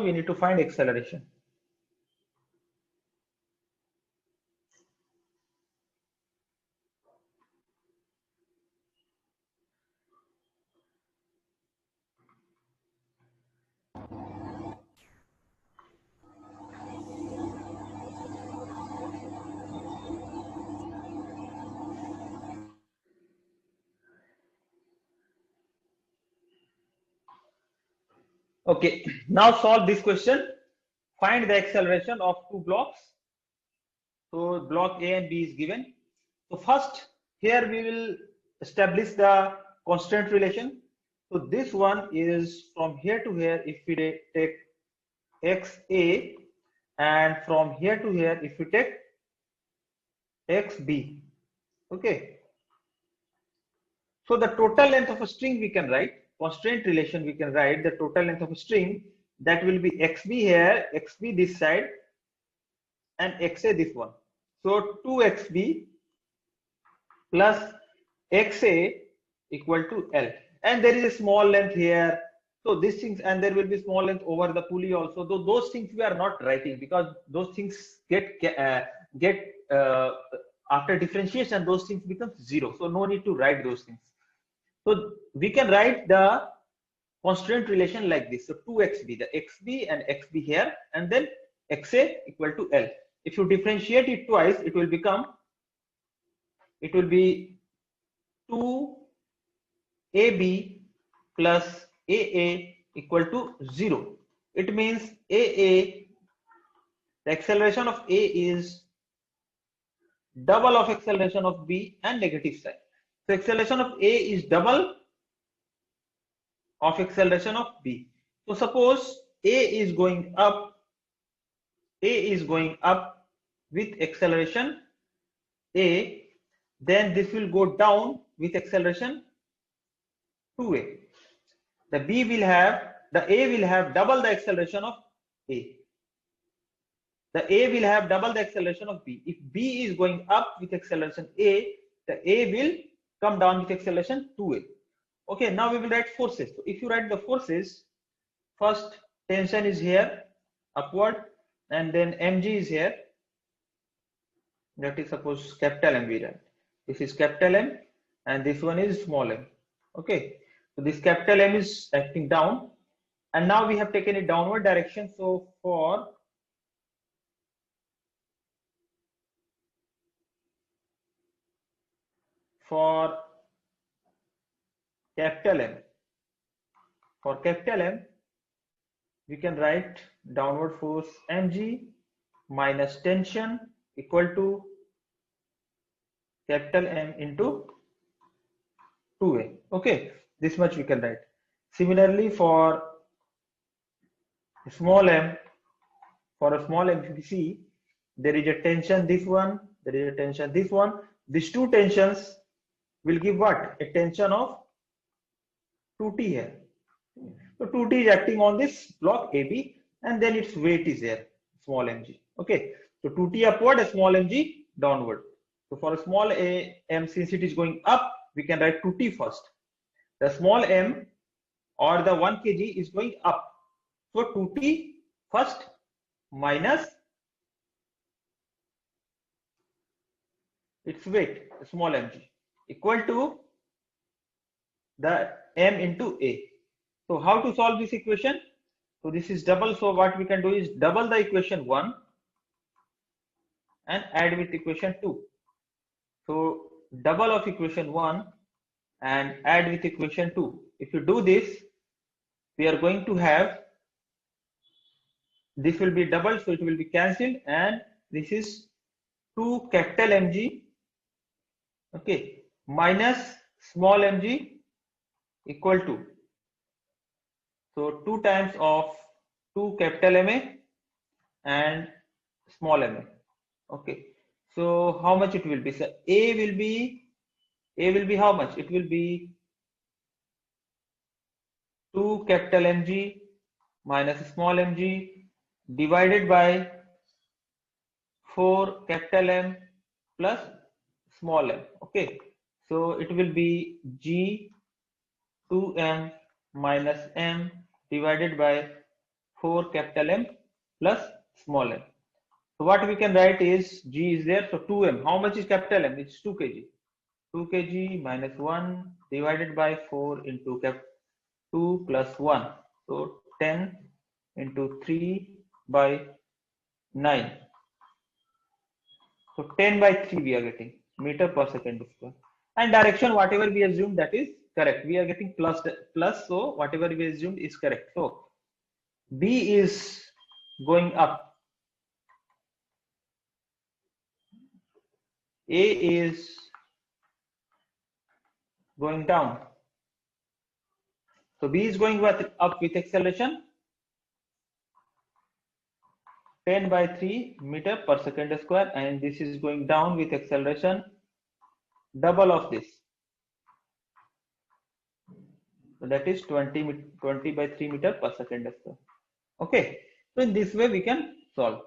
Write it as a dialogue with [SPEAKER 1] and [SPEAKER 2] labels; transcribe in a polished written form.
[SPEAKER 1] we need to find acceleration. Okay, now solve this question. Find the acceleration of two blocks. So block A and B is given. So first, here we will establish the constraint relation. So this one is from here to here. If we take XA, and from here to here, if we take XB. Okay. So the total length of a string we can write. Constraint relation we can write the total length of a string, that will be XB here, XB this side, and XA this one. So 2XB plus XA equal to L, and there is a small length here. So these things, and there will be small length over the pulley also. Though those things we are not writing because those things get after differentiation, those things become 0. So no need to write those things. So we can write the constraint relation like this. So 2XB, the XB and XB here, and then XA equal to L. If you differentiate it twice, it will be 2AB plus AA equal to 0. It means AA, the acceleration of A is double of acceleration of B and negative sign. So acceleration of A is double of acceleration of B. So suppose A is going up with acceleration A, then this will go down with acceleration 2A. The A will have double the acceleration of A. The A will have double the acceleration of B. If B is going up with acceleration A, the A will come down with acceleration 2A. Okay, now we will write forces. So if you write the forces, first tension is here, upward, and then mg is here. That is, suppose capital M we write. This is capital M, and this one is small m. Okay, so this capital M is acting down, and now we have taken it downward direction. So for capital M, we can write downward force mg minus tension equal to capital M into 2A. Okay, this much we can write. Similarly, for small m, if you see, there is a tension this one, there is a tension this one. These two tensions will give what? A tension of 2T here. So 2T is acting on this block AB, and then its weight is there, small mg. Okay, so 2T upward, a small mg downward. So for a small m, since it is going up, we can write 2T first. The small m or the 1 kg is going up. So 2T first minus its weight, small mg, equal to the m into A. So how to solve this equation? So this is double. So what we can do is double the equation 1 and add with equation 2. So double of equation 1 and add with equation 2. If you do this, we are going to have, this will be double, so it will be cancelled, and this is 2 capital mg, okay, minus small mg equal to, so 2 times of 2 capital Ma and small ma. Okay, so how much it will be? So A will be how much? It will be 2 capital Mg minus small mg divided by 4 capital M plus small m. Okay, so it will be G 2m minus m divided by 4 capital M plus small m. So what we can write is G is there. So 2m. How much is capital M? It's 2 kg. 2 kg minus 1 divided by 4 into 2 plus 1. So 10 into 3 by 9. So 10 by 3 we are getting meter per second square. And direction whatever we assumed that is correct. We are getting plus, so whatever we assumed is correct. So B is going up. A is going down. So B is going up with acceleration 10 by 3 meter per second square, and this is going down with acceleration double of this. So that is 20 by 3 meter per second square. Okay. So in this way we can solve.